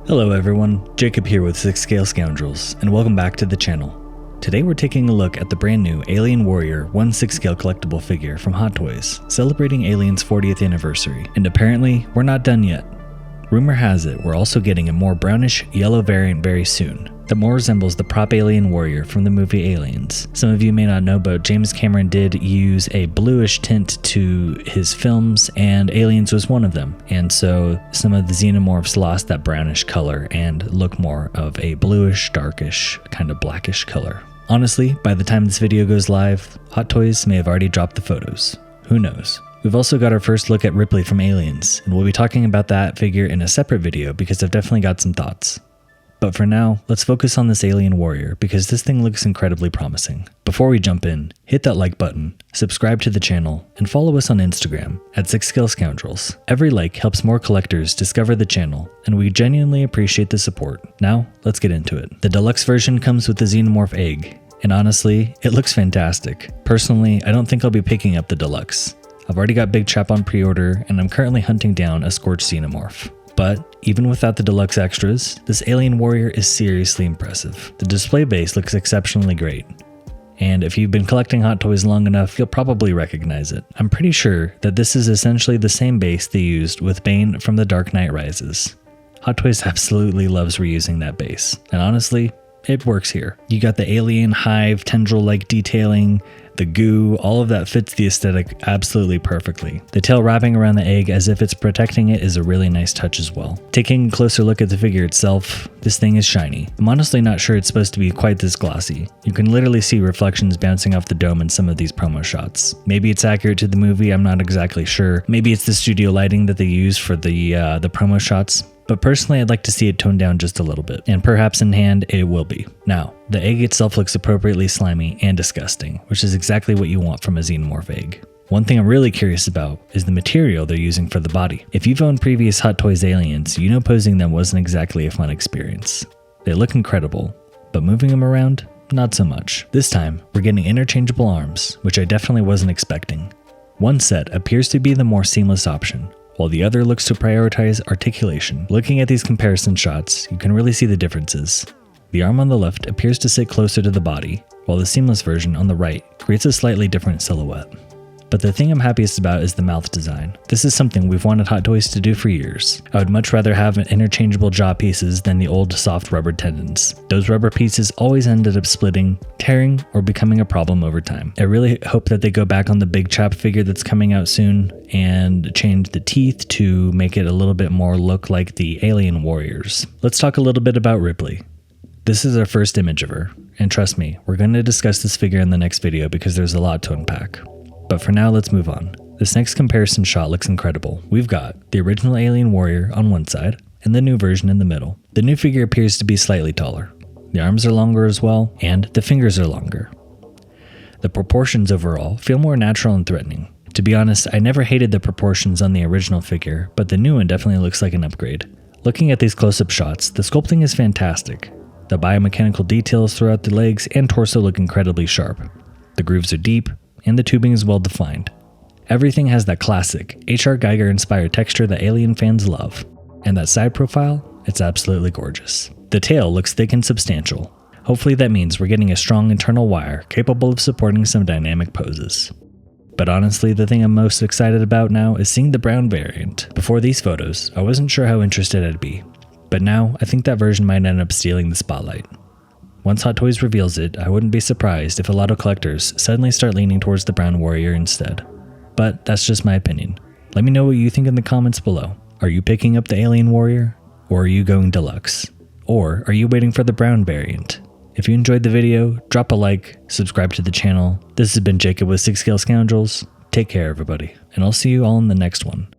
Hello everyone, Jacob here with 6 Scale Scoundrels, and welcome back to the channel. Today we're taking a look at the brand new Alien Warrior 1/6 scale collectible figure from Hot Toys, celebrating Alien's 40th anniversary, and apparently we're not done yet. Rumor has it we're also getting a more brownish yellow variant very soon, that more resembles the prop Alien Warrior from the movie Aliens. Some of you may not know, but James Cameron did use a bluish tint to his films, and Aliens was one of them, and so some of the xenomorphs lost that brownish color and look more of a bluish, darkish, kind of blackish color. Honestly, by the time this video goes live, Hot Toys may have already dropped the photos. Who knows? We've also got our first look at Ripley from Aliens, and we'll be talking about that figure in a separate video because I've definitely got some thoughts. But for now, let's focus on this Alien Warrior because this thing looks incredibly promising. Before we jump in, hit that like button, subscribe to the channel, and follow us on Instagram at 6 Scale Scoundrels. Every like helps more collectors discover the channel, and we genuinely appreciate the support. Now, let's get into it. The deluxe version comes with the xenomorph egg, and honestly, it looks fantastic. Personally, I don't think I'll be picking up the deluxe. I've already got Big Chap on pre-order, and I'm currently hunting down a Scorched Xenomorph. But even without the deluxe extras, this Alien Warrior is seriously impressive. The display base looks exceptionally great. And if you've been collecting Hot Toys long enough, you'll probably recognize it. I'm pretty sure that this is essentially the same base they used with Bane from The Dark Knight Rises. Hot Toys absolutely loves reusing that base, and honestly, it works here. You got the alien hive tendril-like detailing, the goo, all of that fits the aesthetic absolutely perfectly. The tail wrapping around the egg as if it's protecting it is a really nice touch as well. Taking a closer look at the figure itself, this thing is shiny. I'm honestly not sure it's supposed to be quite this glossy. You can literally see reflections bouncing off the dome in some of these promo shots. Maybe it's accurate to the movie, I'm not exactly sure. Maybe it's the studio lighting that they use for the promo shots. But personally, I'd like to see it toned down just a little bit, and perhaps in hand, it will be. Now, the egg itself looks appropriately slimy and disgusting, which is exactly what you want from a xenomorph egg. One thing I'm really curious about is the material they're using for the body. If you've owned previous Hot Toys aliens, you know posing them wasn't exactly a fun experience. They look incredible, but moving them around, not so much. This time, we're getting interchangeable arms, which I definitely wasn't expecting. One set appears to be the more seamless option, while the other looks to prioritize articulation. Looking at these comparison shots, you can really see the differences. The arm on the left appears to sit closer to the body, while the seamless version on the right creates a slightly different silhouette. But the thing I'm happiest about is the mouth design. This is something we've wanted Hot Toys to do for years. I would much rather have interchangeable jaw pieces than the old soft rubber tendons. Those rubber pieces always ended up splitting, tearing, or becoming a problem over time. I really hope that they go back on the Big Chap figure that's coming out soon and change the teeth to make it a little bit more look like the Alien Warriors. Let's talk a little bit about Ripley. This is our first image of her, and trust me, we're going to discuss this figure in the next video because there's a lot to unpack. But for now, let's move on. This next comparison shot looks incredible. We've got the original Alien Warrior on one side, and the new version in the middle. The new figure appears to be slightly taller. The arms are longer as well, and the fingers are longer. The proportions overall feel more natural and threatening. To be honest, I never hated the proportions on the original figure, but the new one definitely looks like an upgrade. Looking at these close-up shots, the sculpting is fantastic. The biomechanical details throughout the legs and torso look incredibly sharp. The grooves are deep, and the tubing is well defined. Everything has that classic H.R. Geiger inspired texture that Alien fans love. And that side profile, it's absolutely gorgeous. The tail looks thick and substantial. Hopefully that means we're getting a strong internal wire capable of supporting some dynamic poses. But honestly, the thing I'm most excited about now is seeing the brown variant. Before these photos, I wasn't sure how interested I'd be, but now I think that version might end up stealing the spotlight. Once Hot Toys reveals it, I wouldn't be surprised if a lot of collectors suddenly start leaning towards the brown warrior instead. But that's just my opinion. Let me know what you think in the comments below. Are you picking up the Alien Warrior? Or are you going deluxe? Or are you waiting for the brown variant? If you enjoyed the video, drop a like, subscribe to the channel. This has been Jacob with 6 Scale Scoundrels. Take care everybody, and I'll see you all in the next one.